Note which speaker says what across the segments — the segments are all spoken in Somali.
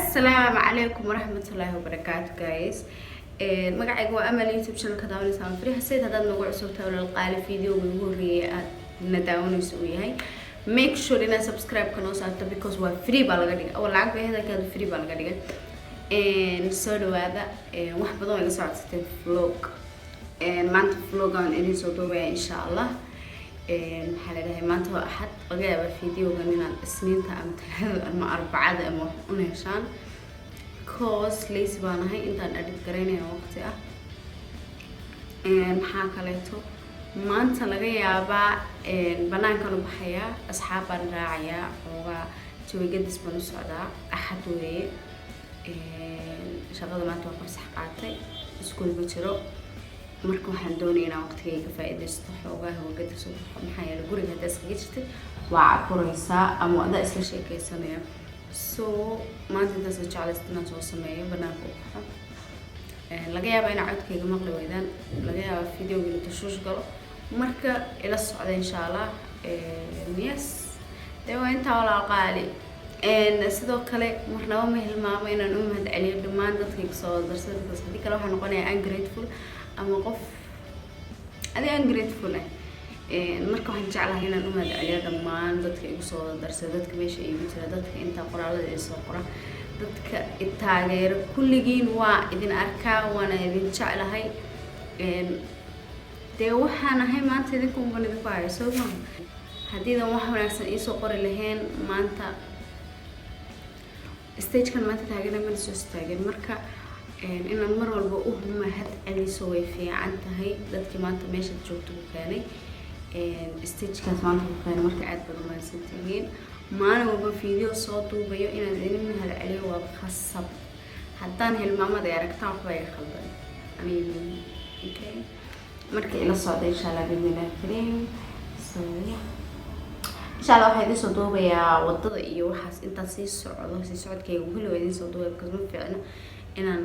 Speaker 1: السلام عليكم ورحمة الله وبركاته guys. magacayga waa Amal YouTube channel ka daawanaysan free haseed hadaan nagu cusub tahay walaal qaali video ugu horeeyay aad na daawanayso uu yahay make sure inaad subscribe ka noo saarto because waa free baa laga dhigay oo lacag baa ka free baa laga dhigay soo dhawaada wax badan oo iga soo codsatay vlog maanta vlog aan idin soo duubaya insha Allah maxaa la dhahay maanta waa axad laga yaabaa videogan inaan isniinta ama talaadada ama arbacada ama u neeshaan cause lazy baan ahay intaan edit gareynayo waqti ah maxaa kaleeto maanta laga yaabaa banaankan u baxaya asxaab baan raacayaa ooga jawigadis baan u socdaa axad weeye shaqada maanta waa fasax qaatay iskuul ma jiro marka waxaan doonayaa inaan waqtigayga faa'iidaysto xoogaa hawgada soo baxo maxaa yeelay guriga hadda iskaga jirtay waa caburaysaa ama wada isla sheekaysanaya so maanta intaas jeclaysta inaan soo sameeyo banaanka u baxo laga yaabaa inaan codkayga maqli weydaan laga yaabaa videoga inuu tashuush galo marka ila socda insha Allah yes dee waa intaa walaal qaali sidoo kale marnaba ma hilmaamo inaan u mahadceliyo dhammaan dadkayga soo darsaday because haddii kale waxaan noqonayaa ungrateful ama qof adiga ungrateful marka waxaan jeclahay inaan u mahadceliyo dhammaan dadka igu soo darsaday dadka meesha igu jira dadka inta qoraalada ay soo qora dadka taageero kulligiin waa idin arkaa waana idin jeclahay dee waxaan ahay maanta idinku uban idinku hayo soo ma haddiidan wax wanaagsan iisoo qori lahayn maanta stagekan maanta taagana mana soo istaagen marka inaan mar walba u mahadceliso way fiican tahay dadkii maanta meesha joogto ku keenay stagekaas maanta ku keenay marka aad baad u mahadsantihiin maalin walba video soo duubayo inaan idin mahadceliyo waa khasab haddaan hilmaamada aragtaan waxba iga khaldan okay marka ila socda insha Allah bismillah kareem so insha Allah waxaan idin soo duubayaa wadada iyo waxaas inta sii socodkayga wali waa idin soo duubay because ma fiicna inaan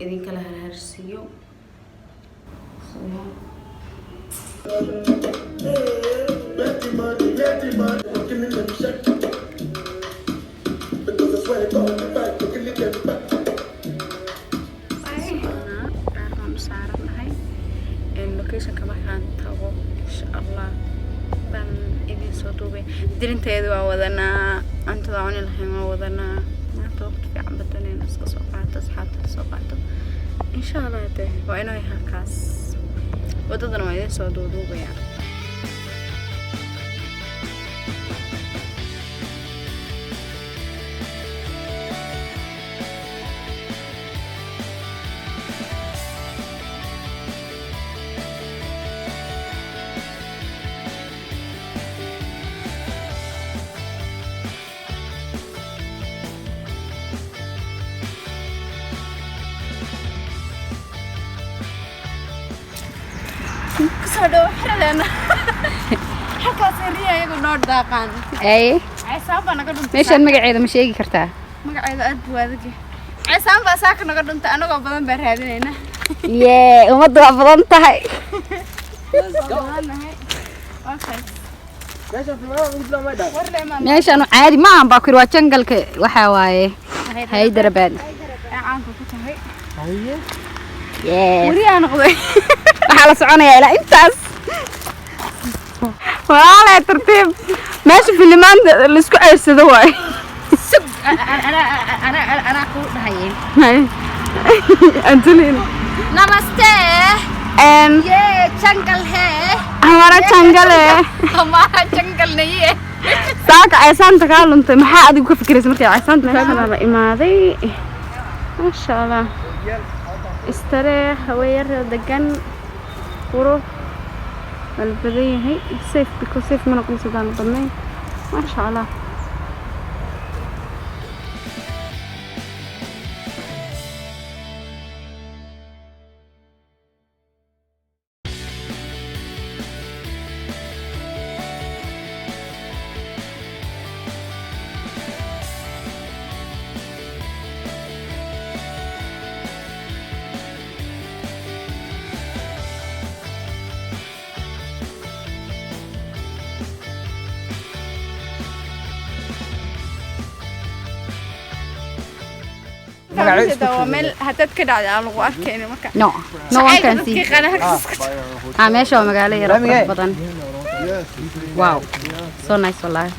Speaker 1: idin kala harharsiyo so location ka markaan tago insha Allah baan idin soo duubay dirinteedu waa wadanaa cuntada cuni lahayn waa wadanaa maanta waqti fiican badanayna iska soo qaato asxaabta soo qaato insha Allah dee waa inoo halkaas wadadana waa idin soo duuduubaya كسر حرلنا حكا سرية يقول نور داقان
Speaker 2: أي
Speaker 1: عصام أنا قدرت
Speaker 2: ماشي المقعد مش يجي كرتاه
Speaker 1: مقعد أدب وذكي عصام بساك أنا قدرت أنا قبضان برهادين هنا
Speaker 2: ياه وما تضرب بضنتها ماشي أنا عادي ما عم باكل واتشنقل وحواي هاي دربان
Speaker 1: عانكو كتهي
Speaker 2: هاي ياه
Speaker 1: وري أنا قضي
Speaker 2: على سعوني لا انتاس والله ترتيب ماشي في الليمان اللي سكو عيسى واي
Speaker 1: سب انا اقول هاي
Speaker 2: انتلين
Speaker 1: نمسته ये जंगल है
Speaker 2: हमारा जंगल है
Speaker 1: हमारा जंगल नहीं है
Speaker 2: साक عيسان تكلمت ما حد يقول فكرة مركي عيسان تكلم إمادي ما شاء الله استريح وير دقن وروح البداية هي سيف بيكون سيف من قوس دان الضمين ما شاء الله كان دوامل هتت كده على الغوار كأنه مكان
Speaker 3: No one can see. ماشي هو مقالة يرى بدن. Wow, so nice والله.